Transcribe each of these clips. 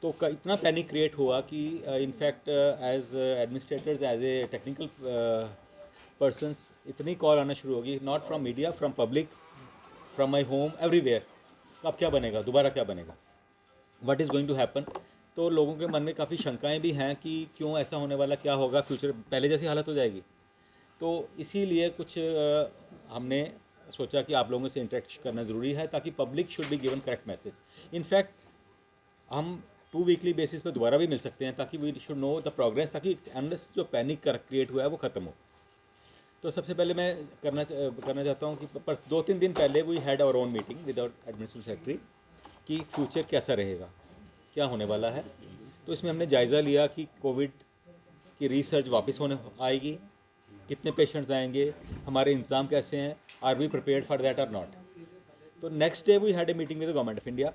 तो इतना panic create हुआ कि in fact as administrators, as a technical persons, इतनी कॉल आना शुरू होगी, not from media, from public, from my home, everywhere. अब क्या बनेगा, दोबारा क्या बनेगा, what is going to happen. तो लोगों के मन में काफ़ी शंकाएं भी हैं कि क्यों ऐसा होने वाला, क्या होगा, फ्यूचर पहले जैसी हालत हो जाएगी। तो इसीलिए कुछ हमने सोचा कि आप लोगों से इंटरेक्ट करना ज़रूरी है, ताकि public should be given correct message. In fact हम 2 वीकली बेसिस पे दोबारा भी मिल सकते हैं, ताकि we should know the progress, ताकि अनलेस जो पैनिक क्रिएट हुआ है वो ख़त्म हो। तो सबसे पहले मैं करना चाहता हूँ कि पर 2-3 दिन पहले we had our own meeting with our administrative secretary कि फ्यूचर कैसा रहेगा, क्या होने वाला है। तो इसमें हमने जायज़ा लिया कि कोविड की रिसर्च वापस होने आएगी, कितने पेशेंट्स आएंगे, हमारे इंतजाम कैसे हैं, are we prepared for that और नॉट। तो next day we had a meeting with the government of India,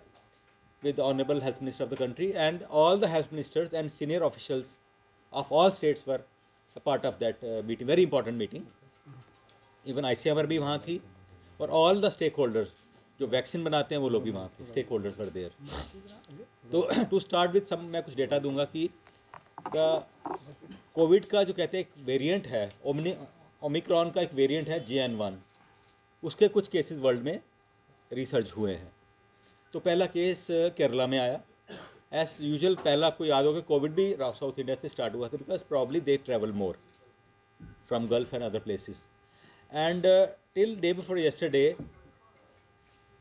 with the Honorable Health Minister of the country, and all the health ministers and senior officials of all states were a part of that meeting, very important meeting. Even ICMR भी वहाँ थी, और all the stakeholders जो vaccine बनाते हैं वो लोग भी वहाँ थे, स्टेक होल्डर्स वर देयर। तो टू स्टार्ट विद सम, मैं कुछ डेटा दूंगा कि कोविड का जो कहते हैं एक वेरिएंट है, ओमिक्रॉन का एक वेरिएंट है JN1, उसके कुछ केसेस वर्ल्ड में रिसर्च हुए हैं। तो पहला केस केरला में आया। एज यूजुअल, पहला आपको याद होगा कोविड भी साउथ इंडिया से स्टार्ट हुआ था, because probably they travel more from gulf and other places. And till day before yesterday,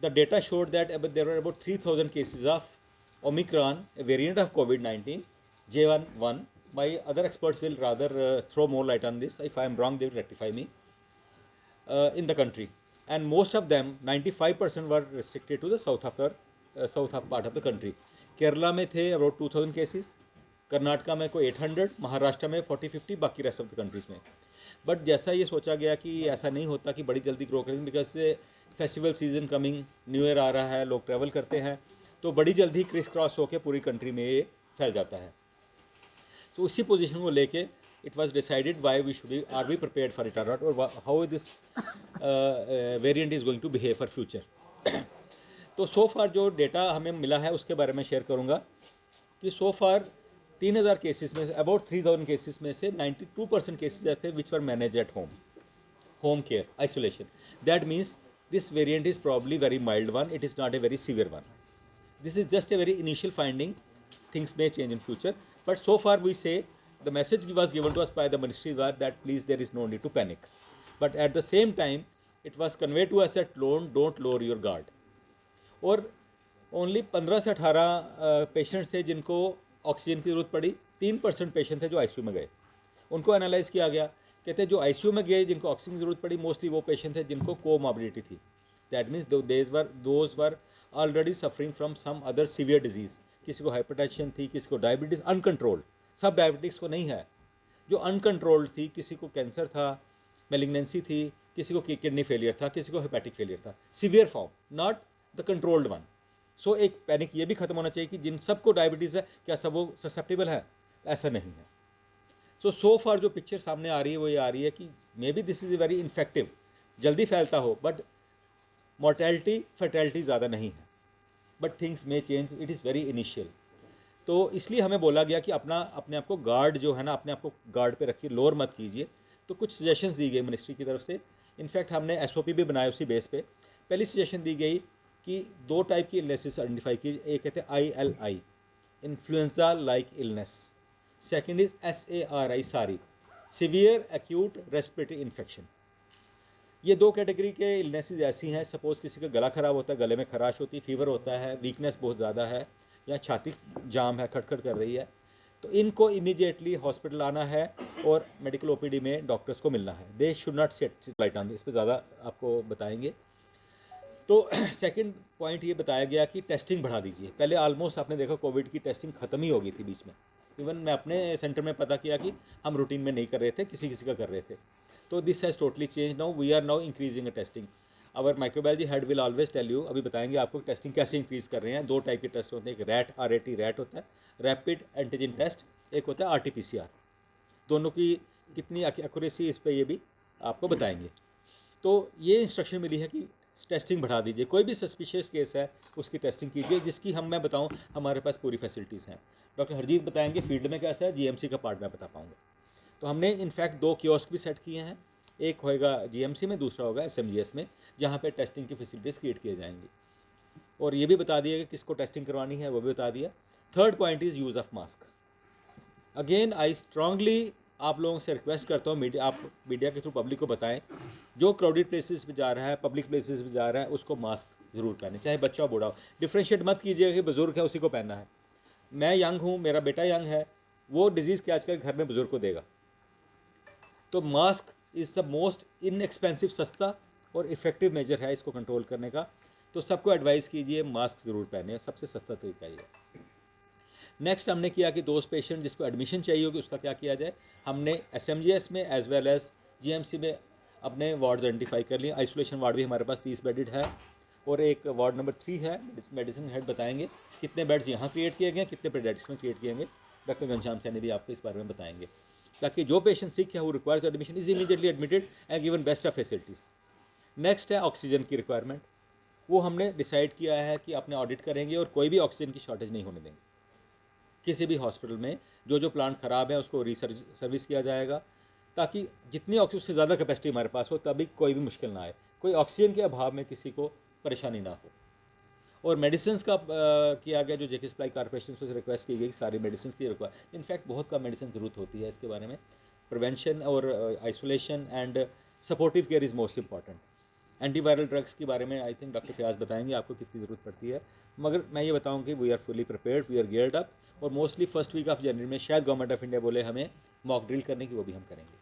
the data showed that there were about 3,000 cases of Omicron, a variant of COVID-19, J1. My other experts will rather throw more light on this. If I am wrong, they will rectify me. In the country, and most of them, 95% were restricted to the south part of the country. Kerala में थे about 2,000 cases, Karnataka में कोई 800, महाराष्ट्र में 40-50, बाकी rest of the countries में। But जैसा ये सोचा गया कि ऐसा नहीं होता कि बड़ी जल्दी ग्रो करेंगे, because festival season coming, new year आ रहा है, लोग ट्रैवल करते हैं, तो बड़ी जल्दी क्रिस क्रॉस होकर पूरी कंट्री में ये फैल जाता है। तो उसी पोजीशन को लेके it was decided why we should be, are we prepared for it or not, or how this variant is going to behave for future. तो सो फार जो डेटा हमें मिला है उसके बारे में शेयर करूंगा कि सो फार 3,000 केसेस में, अबाउट 3,000 केसेस में से 92% केसेस ऐसे which were manage at home care, isolation. That means this variant is probably very mild one, it is not a very severe one. This is just a very initial finding. Things may change in future, but so far we say the message was given to us by the ministry was that please, there is no need to panic. But at the same time, it was conveyed to us that don't lower your guard. और only 15 से 18 patients थे जिनको oxygen की ज़रूरत पड़ी, 3% patient थे जो ICU में गए. उनको एनालाइज किया गया, कहते हैं जो आईसीयू में गए जिनको ऑक्सीजन की ज़रूरत पड़ी मोस्टली वो पेशेंट थे जिनको कोमॉर्बिडिटी थी. That means those were already suffering from some other severe disease. किसी को हाइपरटेंशन थी, किसी को डायबिटीज़ अनकंट्रोल्ड, सब डायबिटिक्स को नहीं है, जो अनकंट्रोल्ड थी, किसी को कैंसर था, मेलिग्नेंसी थी, किसी को किडनी फेलियर था, किसी को हेपेटिक फेलियर था, severe form, not the controlled one. So एक पैनिक ये भी खत्म होना चाहिए कि जिन सबको डायबिटीज़ है क्या सब वो ससेप्टेबल है, ऐसा नहीं है. सो फार जो पिक्चर सामने आ रही है वो ये आ रही है कि may be this is a very infective, जल्दी फैलता हो, बट मॉर्टेलिटी फर्टेलिटी ज़्यादा नहीं है, but things may change, it is very initial. तो इसलिए हमें बोला गया कि अपने आप को गार्ड जो है ना, अपने आप को गार्ड पे रखिए, लोअर मत कीजिए. तो कुछ सजेशंस दी गई मिनिस्ट्री की तरफ से. इनफैक्ट हमने एसओपी भी बनाए उसी बेस पे. पहली सजेशन दी गई कि 2 टाइप की इलनेसेस आइडेंटिफाई की. एक कहते हैं ILI, influenza like illness. Second is SARI, सारी, सीवियर एक्यूट रेस्पिरेटरी इन्फेक्शन. ये 2 कैटेगरी के इलनेसेस ऐसी हैं, सपोज़ किसी का गला ख़राब होता है, गले में खराश होती है, फीवर होता है, वीकनेस बहुत ज़्यादा है, या छाती जाम है, खटखट कर रही है, तो इनको इमीडिएटली हॉस्पिटल आना है और मेडिकल OPD में डॉक्टर्स को मिलना है. They should not set light on, इस पर ज़्यादा आपको बताएंगे. तो सेकंड पॉइंट ये बताया गया कि टेस्टिंग बढ़ा दीजिए. पहले ऑलमोस्ट आपने देखा कोविड की टेस्टिंग ख़त्म ही हो गई थी बीच में. इवन मैं अपने सेंटर में पता किया कि हम रूटीन में नहीं कर रहे थे, किसी किसी का कर रहे थे. तो this has totally change now. We are now increasing a testing. Our microbiology head will always tell you, अभी बताएंगे आपको टेस्टिंग कैसे इंक्रीज़ कर रहे हैं. 2 टाइप के टेस्ट होते हैं, एक RAT होता है, रैपिड एंटीजन टेस्ट, एक होता है RT-PCR. दोनों की कितनी एक्यूरेसी इस पर ये भी आपको बताएंगे. तो ये इंस्ट्रक्शन मिली है कि टेस्टिंग बढ़ा दीजिए, कोई भी सस्पिशियस केस है उसकी टेस्टिंग कीजिए, जिसकी मैं बताऊं हमारे पास पूरी फैसिलिटीज़ हैं। डॉक्टर हरजीत बताएंगे फील्ड में कैसा है, जीएमसी का पार्ट मैं बता पाऊँगा। तो हमने इनफैक्ट 2 कियोस्क भी सेट किए हैं, एक होएगा जीएमसी में, दूसरा होगा एसएमजीएस में, जहाँ पे टेस्टिंग की फैसिलिटीज़ क्रिएट किए जाएंगी। और ये भी बता दिया कि किसको टेस्टिंग करवानी है, वो भी बता दिया। Third point is use of mask. Again I strongly आप लोगों से रिक्वेस्ट करता हूँ, आप मीडिया के थ्रू पब्लिक को बताएं, जो क्राउडेड प्लेसेस पे जा रहा है, पब्लिक प्लेसेस पे जा रहा है, उसको मास्क ज़रूर पहने, चाहे बच्चा हो बूढ़ा हो। डिफ्रेंशिएट मत कीजिएगा कि बुजुर्ग है उसी को पहनना है। मैं यंग हूँ, मेरा बेटा यंग है, वो डिजीज़ के आजकल घर में बुजुर्ग को देगा। तो mask is the most inexpensive, सस्ता और इफ़ेक्टिव मेजर है इसको कंट्रोल करने का। तो सबको एडवाइस कीजिए मास्क ज़रूर पहने, सबसे सस्ता तरीका ये है। नेक्स्ट हमने किया कि दोस्त पेशेंट जिसको एडमिशन चाहिए होगी उसका क्या किया जाए। हमने एसएमजीएस में एज वेल एज जीएमसी में अपने वार्ड्स आइडेंटिफाई कर लिए। आइसोलेशन वार्ड भी हमारे पास 30 बेडेड है, और एक वार्ड नंबर 3 है, मेडिसिन हेड बताएंगे कितने बेड्स यहाँ क्रिएट किए गए, कितने पेडियाट्रिक्स में क्रिएट किए गए। डॉक्टर घनश्याम सैनी भी आपको इस बारे में बताएंगे, ताकि जो पेशेंट सिक है, who requires admission is immediately admitted and given best of facilities. Next है ऑक्सीजन की रिक्वायरमेंट। वो हमने डिसाइड किया है कि अपने ऑडिट करेंगे और कोई भी ऑक्सीजन की शॉर्टेज नहीं होने देंगे। किसी भी हॉस्पिटल में जो जो प्लांट ख़राब है उसको सर्विस किया जाएगा, ताकि जितनी ऑक्सीजन से ज़्यादा कैपेसिटी हमारे पास हो, तभी कोई भी मुश्किल ना आए, कोई ऑक्सीजन के अभाव में किसी को परेशानी ना हो। और मेडिसिन का किया गया, जो जेके सप्लाई कॉर्पोरेशन से रिक्वेस्ट की गई, सारी मेडिसिन की रिक्वायर, इनफैक्ट बहुत कम मेडिसिन ज़रूरत होती है इसके बारे में। प्रिवेंशन और isolation and supportive care is most important. Antiviral drugs के बारे में आई थिंक डॉक्टर फयाज बताएंगे आपको कितनी ज़रूरत पड़ती है, मगर मैं ये बताऊँ कि we are fully prepared, we are geared up. और मोस्टली फर्स्ट वीक ऑफ जनवरी में शायद गवर्नमेंट ऑफ इंडिया बोले हमें मॉक ड्रिल करने की, वो भी हम करेंगे।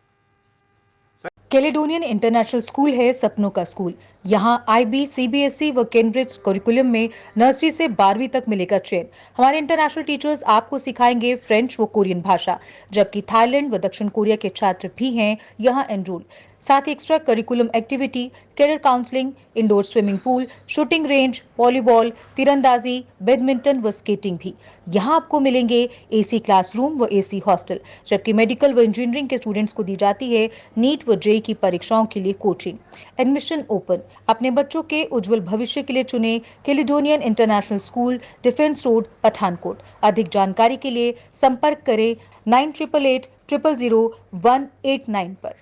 कैलेडोनियन इंटरनेशनल स्कूल है सपनों का स्कूल। यहाँ IB, CBSE व कैम्ब्रिज करिकुलम में नर्सरी से 12वीं तक मिलेगा ट्रेन। हमारे इंटरनेशनल टीचर्स आपको सिखाएंगे फ्रेंच व कोरियन भाषा, जबकि थाईलैंड व दक्षिण कोरिया के छात्र भी हैं यहाँ एनरोल। साथ ही extra curriculum activity, career counselling, indoor swimming pool, shooting range, volleyball, तीरंदाजी, बैडमिंटन व स्केटिंग भी। यहाँ आपको मिलेंगे AC क्लासरूम व AC हॉस्टल, जबकि मेडिकल व इंजीनियरिंग के स्टूडेंट्स को दी जाती है नीट व JEE की परीक्षाओं के लिए कोचिंग। Admission open. अपने बच्चों के उज्जवल भविष्य के लिए चुने Caledonian international school, defence road, Pathankot. अधिक जानकारी के लिए संपर्क करें 9888 000 189 पर।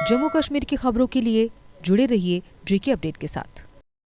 जम्मू कश्मीर की खबरों के लिए जुड़े रहिए JK अपडेट के साथ।